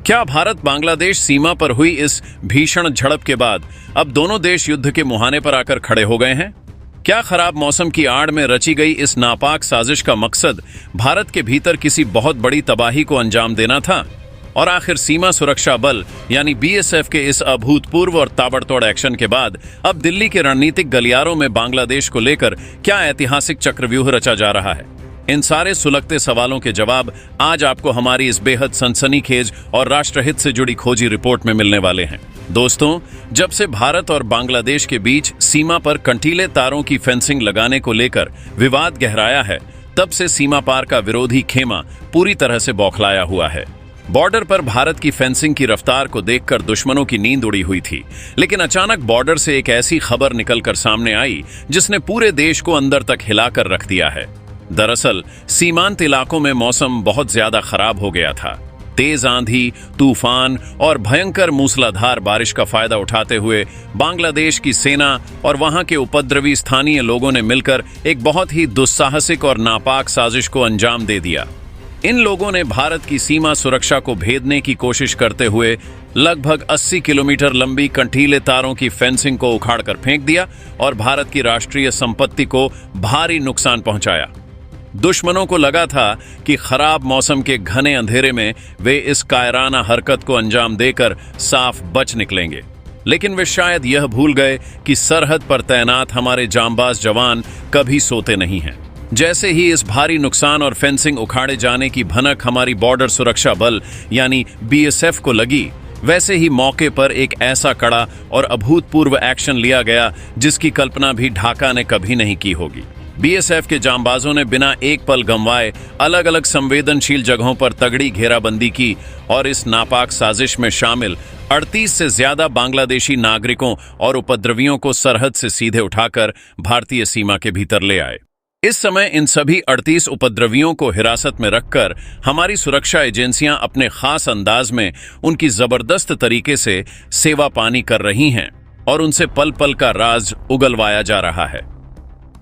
क्या भारत बांग्लादेश सीमा पर हुई इस भीषण झड़प के बाद अब दोनों देश युद्ध के मुहाने पर आकर खड़े हो गए हैं? क्या खराब मौसम की आड़ में रची गई इस नापाक साजिश का मकसद भारत के भीतर किसी बहुत बड़ी तबाही को अंजाम देना था? और आखिर सीमा सुरक्षा बल यानी बीएसएफ के इस अभूतपूर्व और ताबड़तोड़ एक्शन के बाद अब दिल्ली के रणनीतिक गलियारों में बांग्लादेश को लेकर क्या ऐतिहासिक चक्रव्यूह रचा जा रहा है? इन सारे सुलगते सवालों के जवाब आज आपको हमारी इस बेहद सनसनीखेज और राष्ट्रहित से जुड़ी खोजी रिपोर्ट में मिलने वाले हैं। दोस्तों, जब से भारत और बांग्लादेश के बीच सीमा पर कंटीले तारों की फेंसिंग लगाने को लेकर विवाद गहराया है, तब से सीमा पार का विरोधी खेमा पूरी तरह से बौखलाया हुआ है। बॉर्डर पर भारत की फेंसिंग की रफ्तार को देखकर दुश्मनों की नींद उड़ी हुई थी, लेकिन अचानक बॉर्डर से एक ऐसी खबर निकलकर सामने आई जिसने पूरे देश को अंदर तक हिलाकर रख दिया है। दरअसल सीमांत इलाकों में मौसम बहुत ज्यादा खराब हो गया था। तेज आंधी, तूफान और भयंकर मूसलाधार बारिश का फायदा उठाते हुए बांग्लादेश की सेना और वहां के उपद्रवी स्थानीय लोगों ने मिलकर एक बहुत ही दुस्साहसिक और नापाक साजिश को अंजाम दे दिया। इन लोगों ने भारत की सीमा सुरक्षा को भेदने की कोशिश करते हुए लगभग 80 किलोमीटर लंबी कंटीले तारों की फेंसिंग को उखाड़कर फेंक दिया और भारत की राष्ट्रीय संपत्ति को भारी नुकसान पहुंचाया। दुश्मनों को लगा था कि खराब मौसम के घने अंधेरे में वे इस कायराना हरकत को अंजाम देकर साफ बच निकलेंगे, लेकिन वे शायद यह भूल गए कि सरहद पर तैनात हमारे जांबाज जवान कभी सोते नहीं हैं। जैसे ही इस भारी नुकसान और फेंसिंग उखाड़े जाने की भनक हमारी बॉर्डर सुरक्षा बल यानी बीएसएफ को लगी, वैसे ही मौके पर एक ऐसा कड़ा और अभूतपूर्व एक्शन लिया गया जिसकी कल्पना भी ढाका ने कभी नहीं की होगी। बीएसएफ के जांबाजों ने बिना एक पल गंवाए अलग अलग संवेदनशील जगहों पर तगड़ी घेराबंदी की और इस नापाक साजिश में शामिल 38 से ज्यादा बांग्लादेशी नागरिकों और उपद्रवियों को सरहद से सीधे उठाकर भारतीय सीमा के भीतर ले आए। इस समय इन सभी 38 उपद्रवियों को हिरासत में रखकर हमारी सुरक्षा एजेंसियां अपने खास अंदाज में उनकी जबरदस्त तरीके से सेवा पानी कर रही हैं और उनसे पल पल का राज उगलवाया जा रहा है।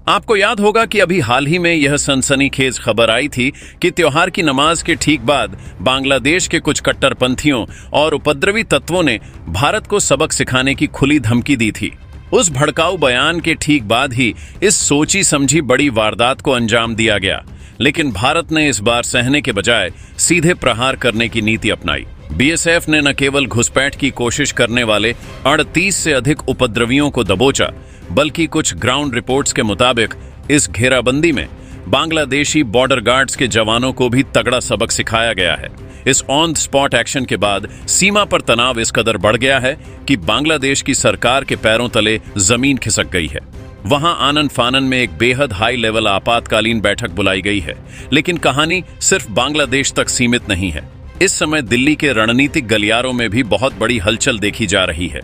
आपको याद होगा कि अभी हाल ही में यह सनसनीखेज खबर आई थी कि त्योहार की नमाज के ठीक बाद बांग्लादेश के कुछ कट्टरपंथियों और उपद्रवी तत्वों ने भारत को सबक सिखाने की खुली धमकी दी थी। उस भड़काऊ बयान के ठीक बाद ही इस सोची समझी बड़ी वारदात को अंजाम दिया गया, लेकिन भारत ने इस बार सहने के बजाय सीधे प्रहार करने की नीति अपनाई। बीएसएफ ने न केवल घुसपैठ की कोशिश करने वाले 38 से अधिक उपद्रवियों को दबोचा, बल्कि कुछ ग्राउंड रिपोर्ट्स के मुताबिक इस घेराबंदी में बांग्लादेशी बॉर्डर गार्ड्स के जवानों को भी तगड़ा सबक सिखाया गया है। इस ऑन स्पॉट एक्शन के बाद सीमा पर तनाव इस कदर बढ़ गया है कि बांग्लादेश की सरकार के पैरों तले जमीन खिसक गई है। वहां आनन फानन में एक बेहद हाई लेवल आपातकालीन बैठक बुलाई गई है, लेकिन कहानी सिर्फ बांग्लादेश तक सीमित नहीं है। इस समय दिल्ली के रणनीतिक गलियारों में भी बहुत बड़ी हलचल देखी जा रही है।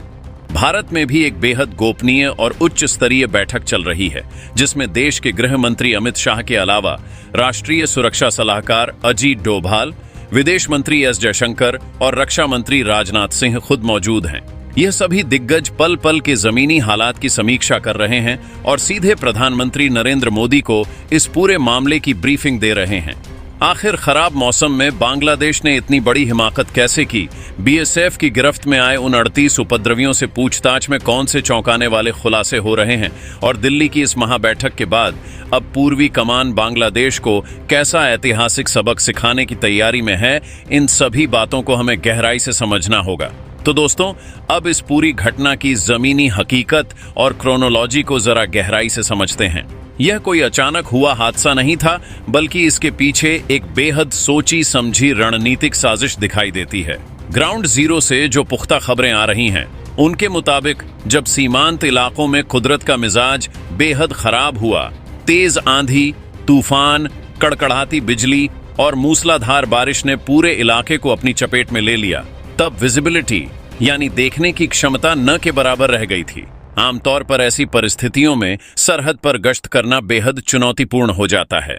भारत में भी एक बेहद गोपनीय और उच्च स्तरीय बैठक चल रही है, जिसमें देश के गृह मंत्री अमित शाह के अलावा राष्ट्रीय सुरक्षा सलाहकार अजीत डोभाल, विदेश मंत्री एस जयशंकर और रक्षा मंत्री राजनाथ सिंह खुद मौजूद हैं। यह सभी दिग्गज पल पल के जमीनी हालात की समीक्षा कर रहे हैं और सीधे प्रधानमंत्री नरेंद्र मोदी को इस पूरे मामले की ब्रीफिंग दे रहे हैं। आखिर खराब मौसम में बांग्लादेश ने इतनी बड़ी हिमाकत कैसे की? बीएसएफ की गिरफ्त में आए उन 38 उपद्रवियों से पूछताछ में कौन से चौंकाने वाले खुलासे हो रहे हैं? और दिल्ली की इस महाबैठक के बाद अब पूर्वी कमान बांग्लादेश को कैसा ऐतिहासिक सबक सिखाने की तैयारी में है? इन सभी बातों को हमें गहराई से समझना होगा। तो दोस्तों, अब इस पूरी घटना की जमीनी हकीकत और क्रोनोलॉजी को जरा गहराई से समझते हैं। यह कोई अचानक हुआ हादसा नहीं था, बल्कि इसके पीछे एक बेहद सोची समझी रणनीतिक साजिश दिखाई देती है। ग्राउंड जीरो से जो पुख्ता खबरें आ रही हैं, उनके मुताबिक जब सीमांत इलाकों में कुदरत का मिजाज बेहद खराब हुआ, तेज आंधी, तूफान, कड़कड़ाती बिजली और मूसलाधार बारिश ने पूरे इलाके को अपनी चपेट में ले लिया, तब विजिबिलिटी यानी देखने की क्षमता न के बराबर रह गई थी। आमतौर पर ऐसी परिस्थितियों में सरहद पर गश्त करना बेहद चुनौतीपूर्ण हो जाता है।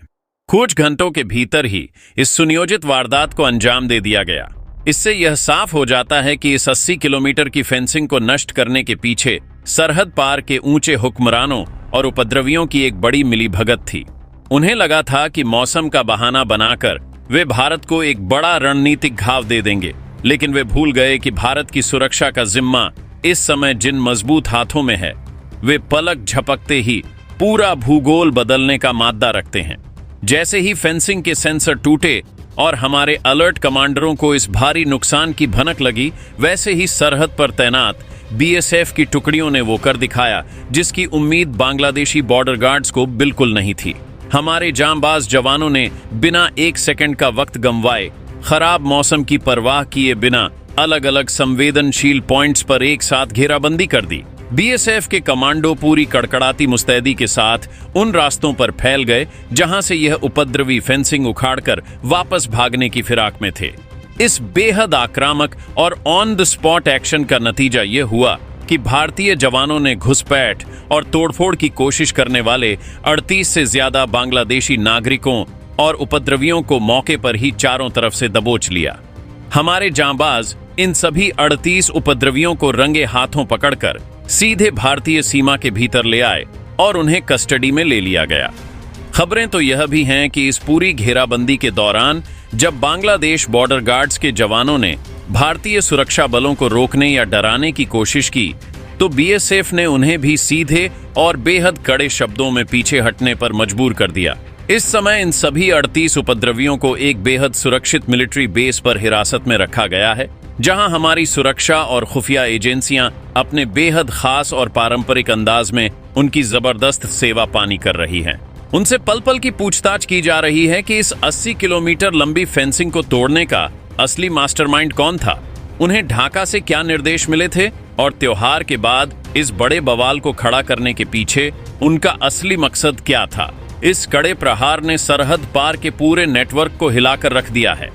कुछ घंटों के भीतर ही इस सुनियोजित वारदात को अंजाम दे दिया गया। इससे यह साफ हो जाता है कि इस 80 किलोमीटर की फेंसिंग को नष्ट करने के पीछे सरहद पार के ऊंचे हुक्मरानों और उपद्रवियों की एक बड़ी मिलीभगत थी। उन्हें लगा था कि मौसम का बहाना बनाकर वे भारत को एक बड़ा रणनीतिक घाव दे देंगे, लेकिन वे भूल गए कि भारत की सुरक्षा का जिम्मा इस समय जिन मजबूत हाथों में है, वे पलक झपकते ही पूरा भूगोल बदलने का मादा रखते हैं। जैसे ही फेंसिंग के सेंसर टूटे और हमारे अलर्ट कमांडरों को इस भारी नुकसान की भनक लगी, वैसे ही सरहद पर तैनात बीएसएफ की टुकड़ियों ने वो कर दिखाया जिसकी उम्मीद बांग्लादेशी बॉर्डर गार्ड्स को बिल्कुल नहीं थी। हमारे जांबाज जवानों ने बिना एक सेकंड का वक्त गंवाए, खराब मौसम की परवाह किए बिना अलग अलग संवेदनशील पॉइंट्स पर एक साथ घेराबंदी कर दी। बीएसएफ के कमांडो पूरी कड़कड़ाती मुस्तैदी के साथ उन रास्तों पर फैल गए जहां से यह उपद्रवी फेंसिंग उखाड़कर वापस भागने की फिराक में थे। इस बेहद आक्रामक और ऑन द स्पॉट एक्शन का नतीजा यह हुआ कि भारतीय जवानों ने घुसपैठ और तोड़फोड़ की कोशिश करने वाले 38 से ज्यादा बांग्लादेशी नागरिकों और उपद्रवियों को मौके पर ही चारों तरफ से दबोच लिया। हमारे जांबाज इन सभी 38 उपद्रवियों को रंगे हाथों पकड़कर सीधे भारतीय सीमा के भीतर ले आए और उन्हें कस्टडी में ले लिया गया। खबरें तो यह भी हैं कि इस पूरी घेराबंदी के दौरान जब बांग्लादेश बॉर्डर गार्ड्स के जवानों ने भारतीय सुरक्षा बलों को रोकने या डराने की कोशिश की, तो बीएसएफ ने उन्हें भी सीधे और बेहद कड़े शब्दों में पीछे हटने पर मजबूर कर दिया। इस समय इन सभी 38 उपद्रवियों को एक बेहद सुरक्षित मिलिट्री बेस पर हिरासत में रखा गया है, जहां हमारी सुरक्षा और खुफिया एजेंसियां अपने बेहद खास और पारंपरिक अंदाज में उनकी जबरदस्त सेवा पानी कर रही हैं। उनसे पल पल की पूछताछ की जा रही है कि इस 80 किलोमीटर लंबी फेंसिंग को तोड़ने का असली मास्टरमाइंड कौन था, उन्हें ढाका से क्या निर्देश मिले थे और त्योहार के बाद इस बड़े बवाल को खड़ा करने के पीछे उनका असली मकसद क्या था। इस कड़े प्रहार ने सरहद पार के पूरे नेटवर्क को हिलाकर रख दिया है।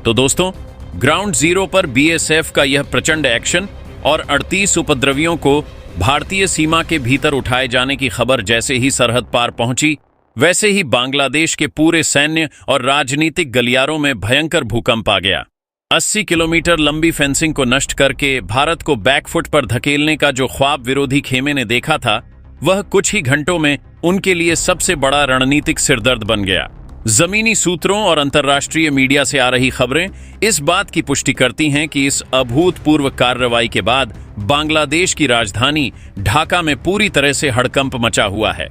तो दोस्तों, ग्राउंड जीरो पर बीएसएफ का यह प्रचंड एक्शन और 38 उपद्रवियों को भारतीय सीमा के भीतर उठाए जाने की खबर जैसे ही सरहद पार पहुंची, वैसे ही बांग्लादेश के पूरे सैन्य और राजनीतिक गलियारों में भयंकर भूकंप आ गया। 80 किलोमीटर लंबी फेंसिंग को नष्ट करके भारत को बैकफुट पर धकेलने का जो ख्वाब विरोधी खेमे ने देखा था, वह कुछ ही घंटों में उनके लिए सबसे बड़ा रणनीतिक सिरदर्द बन गया। जमीनी सूत्रों और अंतर्राष्ट्रीय मीडिया से आ रही खबरें इस बात की पुष्टि करती हैं कि इस अभूतपूर्व कार्रवाई के बाद बांग्लादेश की राजधानी ढाका में पूरी तरह से हड़कंप मचा हुआ है।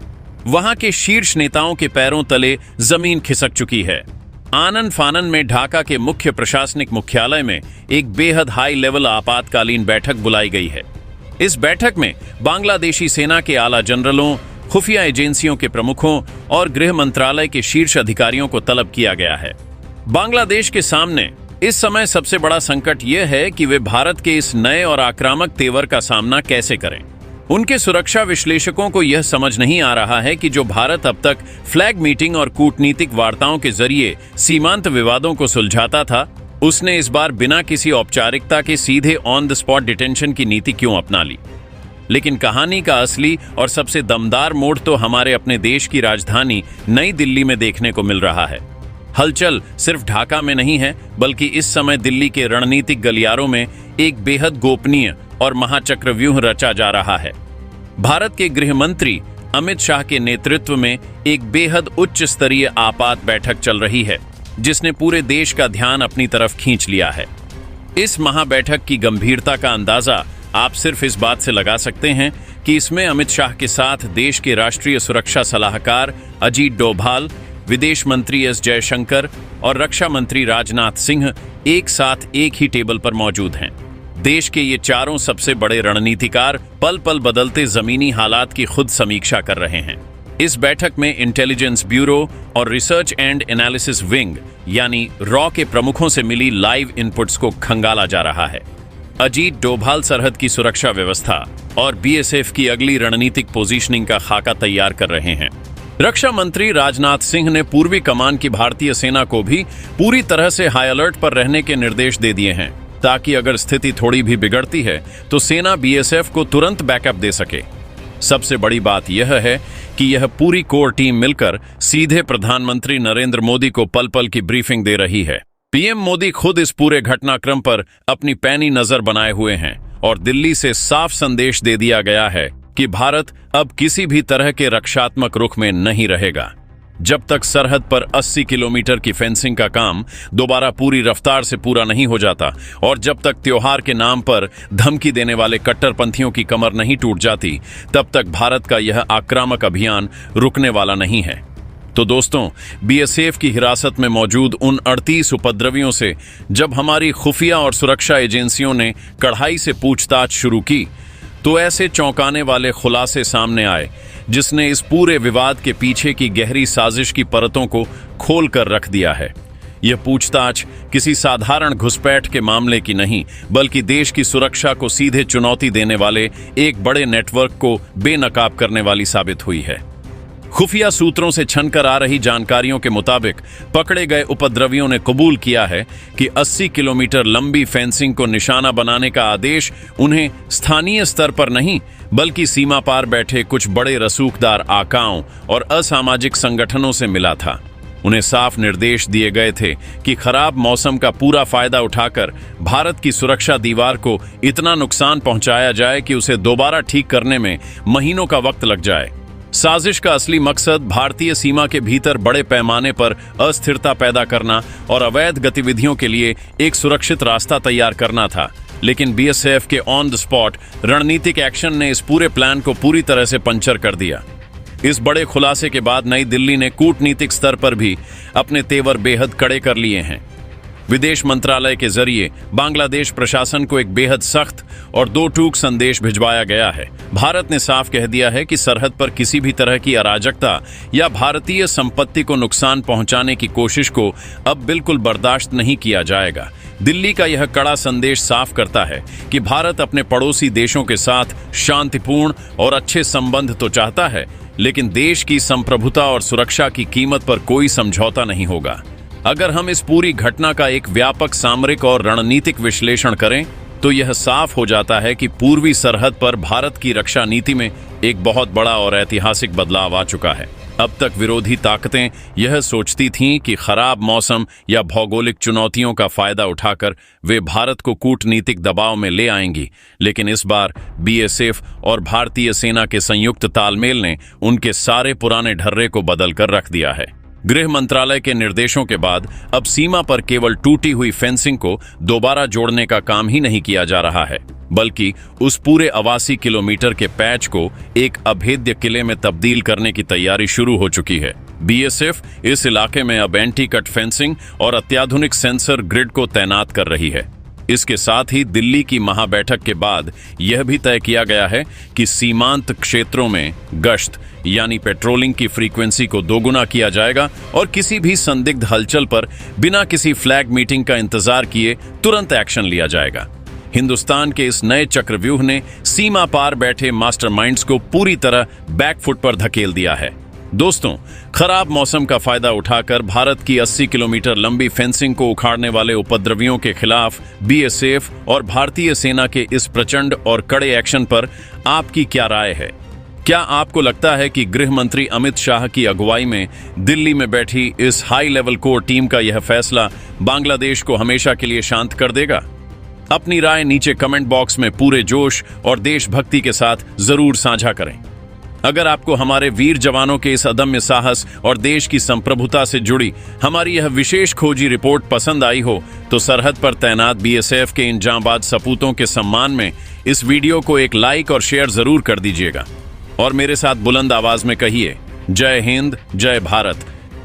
वहां के शीर्ष नेताओं के पैरों तले जमीन खिसक चुकी है। आनन फानन में ढाका के मुख्य प्रशासनिक मुख्यालय में एक बेहद हाई लेवल आपातकालीन बैठक बुलाई गई है। इस बैठक में बांग्लादेशी सेना के आला जनरलों, खुफिया एजेंसियों के प्रमुखों और गृह मंत्रालय के शीर्ष अधिकारियों को तलब किया गया है। बांग्लादेश के सामने इस समय सबसे बड़ा संकट यह है कि वे भारत के इस नए और आक्रामक तेवर का सामना कैसे करें। उनके सुरक्षा विश्लेषकों को यह समझ नहीं आ रहा है कि जो भारत अब तक फ्लैग मीटिंग और कूटनीतिक वार्ताओं के जरिए सीमांत विवादों को सुलझाता था, उसने इस बार बिना किसी औपचारिकता के सीधे ऑन द स्पॉट डिटेंशन की नीति क्यों अपना ली। लेकिन कहानी का असली और सबसे दमदार मोड़ तो हमारे अपने देश की राजधानी नई दिल्ली में देखने को मिल रहा है। हलचल सिर्फ ढाका में नहीं है, बल्कि इस समय दिल्ली के रणनीतिक गलियारों में एक बेहद गोपनीय और महाचक्रव्यूह रचा जा रहा है। भारत के गृह मंत्री अमित शाह के नेतृत्व में एक बेहद उच्च स्तरीय आपात बैठक चल रही है, जिसने पूरे देश का ध्यान अपनी तरफ खींच लिया है। इस महाबैठक की गंभीरता का अंदाजा आप सिर्फ इस बात से लगा सकते हैं कि इसमें अमित शाह के साथ देश के राष्ट्रीय सुरक्षा सलाहकार अजीत डोभाल, विदेश मंत्री एस जयशंकर और रक्षा मंत्री राजनाथ सिंह एक साथ एक ही टेबल पर मौजूद हैं। देश के ये चारों सबसे बड़े रणनीतिकार पल पल बदलते जमीनी हालात की खुद समीक्षा कर रहे हैं। इस बैठक में इंटेलिजेंस ब्यूरो और रिसर्च एंड एनालिसिस विंग यानी रॉ के प्रमुखों से मिली लाइव इनपुट्स को खंगाला जा रहा है। अजीत डोभाल सरहद की सुरक्षा व्यवस्था और बीएसएफ की अगली रणनीतिक पोजीशनिंग का खाका तैयार कर रहे हैं। रक्षा मंत्री राजनाथ सिंह ने पूर्वी कमान की भारतीय सेना को भी पूरी तरह से हाई अलर्ट पर रहने के निर्देश दे दिए हैं, ताकि अगर स्थिति थोड़ी भी बिगड़ती है तो सेना बीएसएफ को तुरंत बैकअप दे सके। सबसे बड़ी बात यह है कि यह पूरी कोर टीम मिलकर सीधे प्रधानमंत्री नरेंद्र मोदी को पल पल की ब्रीफिंग दे रही है। पीएम मोदी खुद इस पूरे घटनाक्रम पर अपनी पैनी नजर बनाए हुए हैं और दिल्ली से साफ संदेश दे दिया गया है कि भारत अब किसी भी तरह के रक्षात्मक रुख में नहीं रहेगा। जब तक सरहद पर 80 किलोमीटर की फेंसिंग का काम दोबारा पूरी रफ्तार से पूरा नहीं हो जाता और जब तक त्योहार के नाम पर धमकी देने वाले कट्टरपंथियों की कमर नहीं टूट जाती, तब तक भारत का यह आक्रामक अभियान रुकने वाला नहीं है। तो दोस्तों, बीएसएफ की हिरासत में मौजूद उन 38 उपद्रवियों से जब हमारी खुफिया और सुरक्षा एजेंसियों ने कड़ाई से पूछताछ शुरू की, तो ऐसे चौंकाने वाले खुलासे सामने आए जिसने इस पूरे विवाद के पीछे की गहरी साजिश की परतों को खोल कर रख दिया है। यह पूछताछ किसी साधारण घुसपैठ के मामले की नहीं, बल्कि देश की सुरक्षा को सीधे चुनौती देने वाले एक बड़े नेटवर्क को बेनकाब करने वाली साबित हुई है। खुफिया सूत्रों से छनकर आ रही जानकारियों के मुताबिक पकड़े गए उपद्रवियों ने कबूल किया है कि 80 किलोमीटर लंबी फेंसिंग को निशाना बनाने का आदेश उन्हें स्थानीय स्तर पर नहीं, बल्कि सीमा पार बैठे कुछ बड़े रसूखदार आकाओं और असामाजिक संगठनों से मिला था। उन्हें साफ निर्देश दिए गए थे कि खराब मौसम का पूरा फायदा उठाकर भारत की सुरक्षा दीवार को इतना नुकसान पहुंचाया जाए कि उसे दोबारा ठीक करने में महीनों का वक्त लग जाए। साजिश का असली मकसद भारतीय सीमा के भीतर बड़े पैमाने पर अस्थिरता पैदा करना और अवैध गतिविधियों के लिए एक सुरक्षित रास्ता तैयार करना था। लेकिन बीएसएफ के ऑन द स्पॉट रणनीतिक एक्शन ने इस पूरे प्लान को पूरी तरह से पंचर कर दिया। इस बड़े खुलासे के बाद नई दिल्ली ने कूटनीतिक स्तर पर भी अपने तेवर बेहद कड़े कर लिए हैं। विदेश मंत्रालय के जरिए बांग्लादेश प्रशासन को एक बेहद सख्त और दो टूक संदेश भिजवाया गया है। भारत ने साफ कह दिया है कि सरहद पर किसी भी तरह की अराजकता या भारतीय संपत्ति को नुकसान पहुंचाने की कोशिश को अब बिल्कुल बर्दाश्त नहीं किया जाएगा। दिल्ली का यह कड़ा संदेश साफ करता है कि भारत अपने पड़ोसी देशों के साथ शांतिपूर्ण और अच्छे संबंध तो चाहता है, लेकिन देश की संप्रभुता और सुरक्षा की कीमत पर कोई समझौता नहीं होगा। अगर हम इस पूरी घटना का एक व्यापक सामरिक और रणनीतिक विश्लेषण करें, तो यह साफ हो जाता है कि पूर्वी सरहद पर भारत की रक्षा नीति में एक बहुत बड़ा और ऐतिहासिक बदलाव आ चुका है। अब तक विरोधी ताकतें यह सोचती थीं कि खराब मौसम या भौगोलिक चुनौतियों का फायदा उठाकर वे भारत को कूटनीतिक दबाव में ले आएंगी, लेकिन इस बार बीएसएफ और भारतीय सेना के संयुक्त तालमेल ने उनके सारे पुराने ढर्रे को बदल कर रख दिया है। गृह मंत्रालय के निर्देशों के बाद अब सीमा पर केवल टूटी हुई फेंसिंग को दोबारा जोड़ने का काम ही नहीं किया जा रहा है, बल्कि उस पूरे 82 किलोमीटर के पैच को एक अभेद्य किले में तब्दील करने की तैयारी शुरू हो चुकी है। बीएसएफ इस इलाके में अब एंटी कट फेंसिंग और अत्याधुनिक सेंसर ग्रिड को तैनात कर रही है। इसके साथ ही दिल्ली की महाबैठक के बाद यह भी तय किया गया है कि सीमांत क्षेत्रों में गश्त यानी पेट्रोलिंग की फ्रीक्वेंसी को दोगुना किया जाएगा और किसी भी संदिग्ध हलचल पर बिना किसी फ्लैग मीटिंग का इंतजार किए तुरंत एक्शन लिया जाएगा। हिंदुस्तान के इस नए चक्रव्यूह ने सीमा पार बैठे मास्टरमाइंड्स को पूरी तरह बैकफुट पर धकेल दिया है। दोस्तों, खराब मौसम का फायदा उठाकर भारत की 80 किलोमीटर लंबी फेंसिंग को उखाड़ने वाले उपद्रवियों के खिलाफ बीएसएफ और भारतीय सेना के इस प्रचंड और कड़े एक्शन पर आपकी क्या राय है? क्या आपको लगता है कि गृह मंत्री अमित शाह की अगुवाई में दिल्ली में बैठी इस हाई लेवल कोर टीम का यह फैसला बांग्लादेश को हमेशा के लिए शांत कर देगा? अपनी राय नीचे कमेंट बॉक्स में पूरे जोश और देशभक्ति के साथ जरूर साझा करें। अगर आपको हमारे वीर जवानों के इस अदम्य साहस और देश की संप्रभुता से जुड़ी हमारी यह विशेष खोजी रिपोर्ट पसंद आई हो, तो सरहद पर तैनात बीएसएफ के इन जांबाज सपूतों के सम्मान में इस वीडियो को एक लाइक और शेयर जरूर कर दीजिएगा और मेरे साथ बुलंद आवाज में कहिए, जय हिंद, जय भारत।